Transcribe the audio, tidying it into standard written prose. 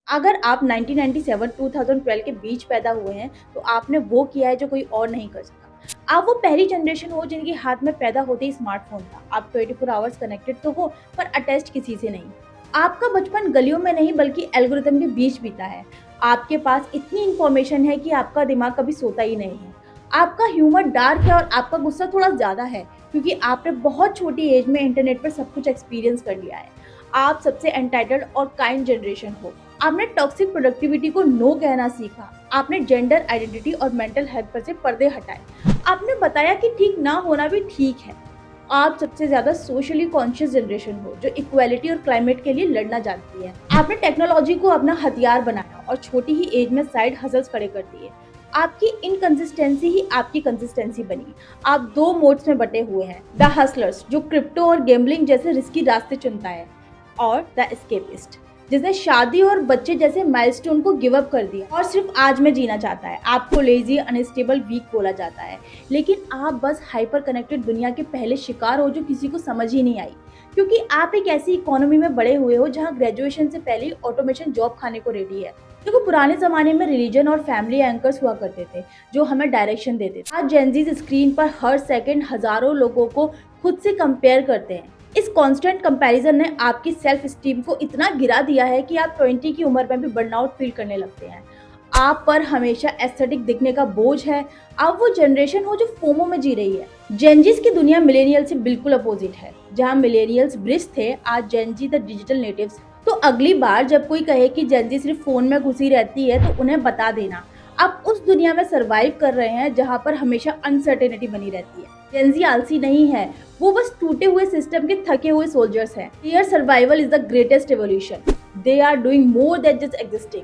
अगर आप 1997-2012 के बीच पैदा हुए हैं, तो आपने वो किया है जो कोई और नहीं कर सका। आप वो पहली जनरेशन हो जिनके हाथ में पैदा होते ही स्मार्टफ़ोन था। आप 24 आवर्स कनेक्टेड तो हो, पर अटैच्ड किसी से नहीं। आपका बचपन गलियों में नहीं बल्कि एल्गोरिदम के बीच बीता है। आपके पास इतनी इन्फॉर्मेशन है कि आपका दिमाग कभी सोता ही नहीं है। आपका ह्यूमर डार्क है और आपका गुस्सा थोड़ा ज़्यादा है, क्योंकि आपने बहुत छोटी एज में इंटरनेट पर सब कुछ एक्सपीरियंस कर लिया है। आप सबसे एंटाइटल्ड और काइंड जनरेशन हो। आपने टॉक्सिक प्रोडक्टिविटी को नो कहना सीखा। आपने जेंडर आइडेंटिटी और मेंटल हेल्थ पर से पर्दे हटाए। आपने बताया कि ठीक ना होना भी ठीक है। आप सबसे ज्यादा सोशली कॉन्शियस जनरेशन हो जो इक्वालिटी और क्लाइमेट के लिए लड़ना जानती है। आपने टेक्नोलॉजी को अपना हथियार बनाया और छोटी ही एज में साइड हसल्स खड़े कर दिए। आपकी इनकंसिस्टेंसी ही आपकी कंसिस्टेंसी बनी। आप दो मोड्स में बटे हुए हैं, द हसलर्स जो क्रिप्टो और गैम्बलिंग जैसे रिस्की रास्ते चुनता है, और द एस्केपिस्ट जिसने शादी और बच्चे जैसे माइलस्टोन को गिव अप कर दिया और सिर्फ आज में जीना चाहता है। आपको लेजी, अनस्टेबल, वीक बोला जाता है, लेकिन आप बस हाइपर कनेक्टेड दुनिया के पहले शिकार हो जो किसी को समझ ही नहीं आई, क्योंकि आप एक ऐसी इकोनॉमी में बड़े हुए हो जहां ग्रेजुएशन से पहले ही ऑटोमेशन जॉब खाने को रेडी है। देखो, पुराने जमाने में रिलीजन और फैमिली एंकर्स हुआ करते थे जो हमें डायरेक्शन देते थे। आज जेनजीज स्क्रीन पर हर सेकंड हजारों लोगों को खुद से कंपेयर करते हैं। इस कांस्टेंट कंपैरिजन ने आपकी सेल्फ स्टीम को इतना गिरा दिया है कि आप 20 की उम्र में भी बर्नआउट फील करने लगते हैं। आप पर हमेशा एस्थेटिक दिखने का बोझ है। आप वो जनरेशन हो जो फोमो में जी रही है। जेनजीज की दुनिया मिलेनियल से बिल्कुल अपोजिट है। जहां मिलेनियल्स ब्रिज थे, आज जेनजी द डिजिटल नेटिव्स। तो अगली बार जब कोई कहे कि जेनजी सिर्फ फोन में घुसी रहती है, तो उन्हें बता देना आप उस दुनिया में सरवाइव कर रहे हैं जहां पर हमेशा अनसर्टेनिटी बनी रहती है। जेनजी आलसी नहीं है, वो बस टूटे हुए सिस्टम के थके हुए सोल्जर्स हैं। Their survival is the greatest evolution. They are doing more than just existing.